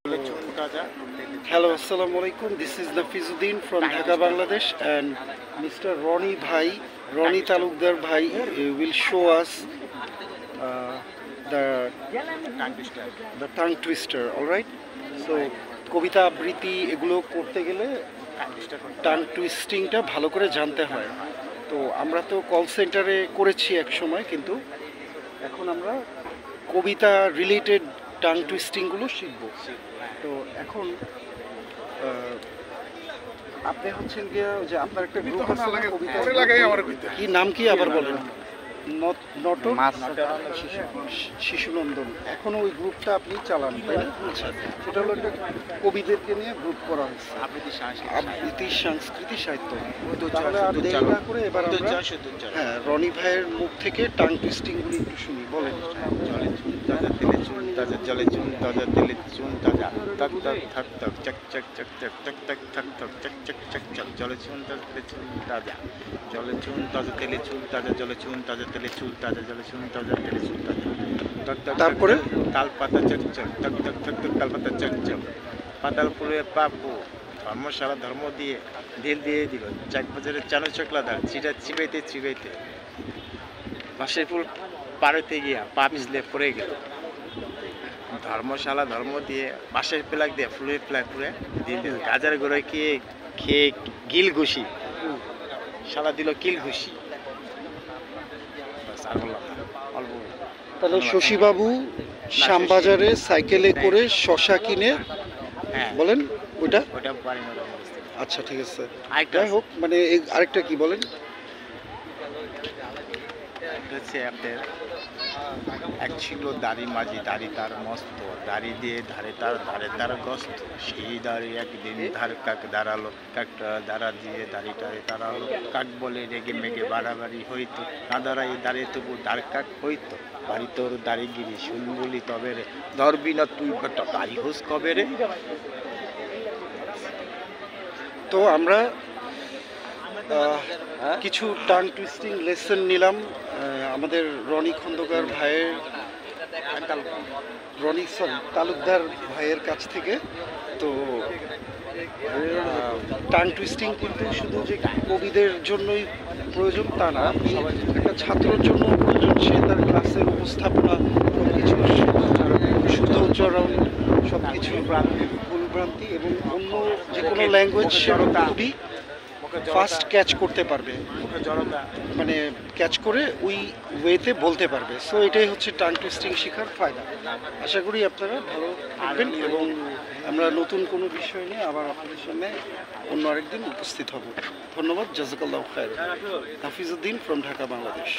Hello, Assalamu alaikum. This is Nafizuddin from Dhaka, Bangladesh, and Mr. Ronnie Bhai, Ronnie Talukdar Bhai will show us the tongue twister. All right. So, কবিতা আবৃত্তি এগুলো করতে গেলে tongue টুইস্টিংটা ভালো করে জানতে হয়। তো আমরা তো কল সেন্টারে করেছি এক সময়, কিন্তু এখন আমরা কবিতা রিলেটেড টাং টুইস্টিংগুলো শিখব। তো এখন আপনি হচ্ছেন গিয়া যে আপনার একটা গ্রুপ আছে কবিতা, কি নাম কি আবার বলেন? শিশুনন্দন। এখনো ওই গ্রুপটা আপনি চালান, তাই না? সেটা হলো একটা কবিদেরকে নিয়ে গ্রুপ করা হয়েছে, আবৃত্তি সংস্কৃতি সাহিত্য। তাহলে আর দেরি না করে এবার আমরা রনি ভাইয়ের মুখ থেকে টাং টুইস্টিংগুলি একটু শুনি। বলেন। জলে চুন তাজা তেলে চুন তাজা তক তক থক থক চক চক চক চক চক তক থক থক চক চক চক চক জলে চুন তাজা তেলে চুন তাজা জলে চুন তাজা তেলে চুন তাজা জলে চুন তাজা তেলে চুন তাজা জলে চুন তাজা তেলে চুন তাজা তক তক। তারপরে তাল পাতা চক চক তক তক থক থক তাল পাতা চক চক পাতালপুরের পাপু ধর্মশালা ধর্ম দিয়ে ঢিল দিয়ে দিল চাক বাজারের চানো চকলাদার চিটা চিবাইতে চিবাইতে বাঁশের ফুল পাড়তে গিয়া পা পিছলে পড়ে গেল। ধর্মশালা ধর্ম দিয়ে বাঁশের পেলাক দিয়ে ফুলের পেলাক পুরে দিয়ে দিল গাজার গোড়ায় খেয়ে গিল ঘুষি শালা দিল কিল ঘুষি। আর বললাম না, অল্প। তাহলে শশীবাবু শ্যামবাজারে সাইকেলে করে শশা কিনে, বলেন ওইটা পারি না। আচ্ছা, ঠিক আছে। যাই হোক, মানে আরেকটা কি বলেন? হচ্ছে আপনার এক ছিল দাড়ি মাঝি, দাড়ি তার মস্ত, দাড়ি দিয়ে ধারে তার গস্ত, সেই দাড়ি একদিন ধার কাক দাঁড়ালো, কাকটা দাঁড়া দিয়ে দাড়িটারে তাড়ালো, কাক বলে রেগে মেগে বাড়াবাড়ি হইতো, না দাঁড়াই দাঁড়িয়ে তবু দাঁড় কাক হইতো, বাড়ি তোর দাড়িগিরি শুন বলি তবে রে, ধরবি না তুই বেটা দাড়ি হোস কবে রে। তো আমরা কিছু টাং টুইস্টিং লেসন নিলাম আমাদের রনি খন্দকার ভাইয়ের, তালুকদার ভাইয়ের কাছ থেকে। তো টাং টুইস্টিং কিন্তু শুধু যে কবিদের জন্যই প্রয়োজন তা না, একটা ছাত্রের জন্য প্রয়োজন। সে তার ক্লাসের উপস্থাপনা, সবকিছু শুদ্ধ উচ্চারণ, সবকিছু ভুলভ্রান্তি এবং অন্য যে কোনো ল্যাঙ্গুয়েজ খুবই ফাস্ট ক্যাচ করতে পারবে, মানে ক্যাচ করে ওই ওয়েতে বলতে পারবে। সো এটাই হচ্ছে টাং টুইস্টিং শেখার ফায়দা। আশা করি আপনারা ভালো থাকবেন এবং আমরা নতুন কোনো বিষয় নিয়ে আবার আপনাদের সামনে অন্য আরেকদিন উপস্থিত হব। ধন্যবাদ। জাযাকাল্লাহু খায়র। নাফিজউদ্দিন ফ্রম ঢাকা, বাংলাদেশ।